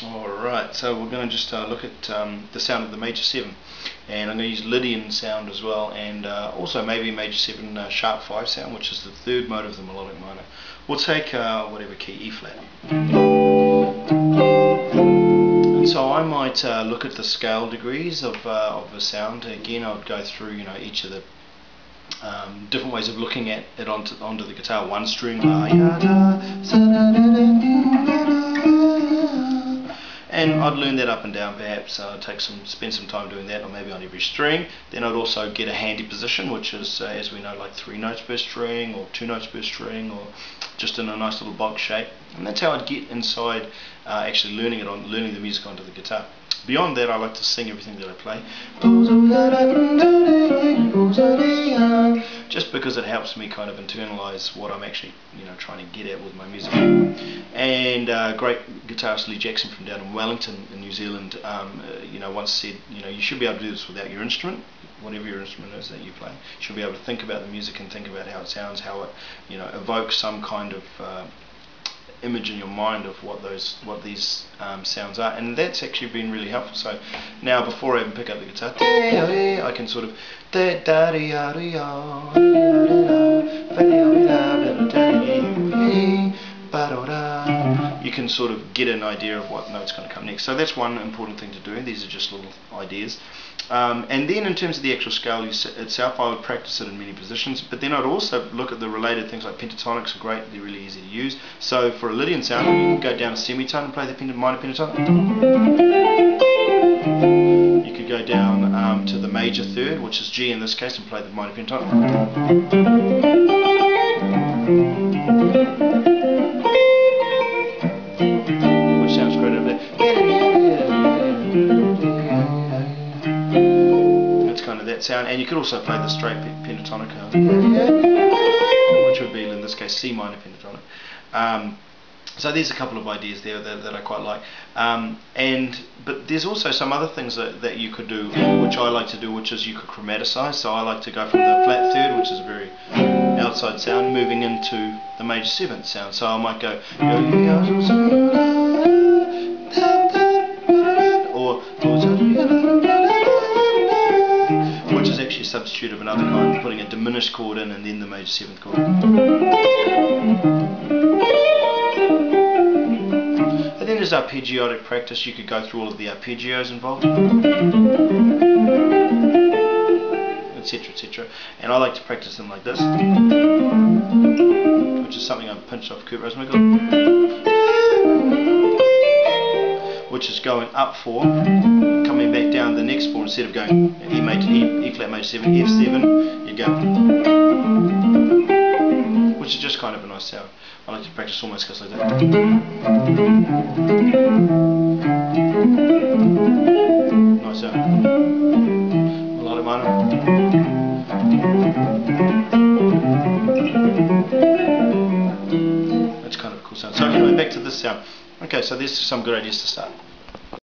Alright, so we're going to just look at the sound of the major 7, and I'm going to use Lydian sound as well, and also maybe major 7 sharp 5 sound, which is the third mode of the melodic minor. We'll take whatever key, E flat. And so I might look at the scale degrees of the sound. Again, I would go through each of the different ways of looking at it onto the guitar. One string, and I'd learn that up and down. Perhaps I'd spend some time doing that, or maybe on every string. Then I'd also get a handy position, which is, as we know, like 3 notes per string, or 2 notes per string, or just in a nice little box shape. And that's how I'd get inside actually learning the music onto the guitar. Beyond that, I like to sing everything that I play, just because it helps me kind of internalize what I'm actually trying to get at with my music. And great guitarist Lee Jackson from down in Wellington in New Zealand once said, you should be able to do this without your instrument. Whatever your instrument is that you play, you should be able to think about the music and think about how it sounds, how it evokes some kind of image in your mind of what these sounds are, and that's actually been really helpful. So now, before I even pick up the guitar, I can sort of you can sort of get an idea of what note's going to come next. So that's one important thing to do. These are just little ideas. And then in terms of the actual scale itself, I would practice it in many positions, but then I'd also look at the related things like pentatonics are great, they're really easy to use. So for a Lydian sound, you can go down a semitone and play the minor pentatonic. You could go down to the major third, which is G in this case, and play the minor pentatonic. Which sounds great over there. That sound, and you could also play the straight pentatonic, which would be in this case C minor pentatonic. So there's a couple of ideas there that I quite like, but there's also some other things that you could do, which I like to do, which is you could chromaticize. So I like to go from the flat third, which is a very outside sound, moving into the major 7th sound. So I might go, or which is actually a substitute of another kind, putting a diminished chord in and then the major 7th chord. And then there's arpeggiotic practice. You could go through all of the arpeggios involved, etc, etc. And I like to practice them like this, which is something I've pinched off Kurt Rosenwinkel, which is going up 4, coming back down the next 4, instead of going E flat major 7, F7, you go, which is just kind of a nice sound. I like to practice almost just like that. Nice sound. Melodic minor. That's kind of a cool sound. So anyway, back to this sound. Okay, so there's some good ideas to start.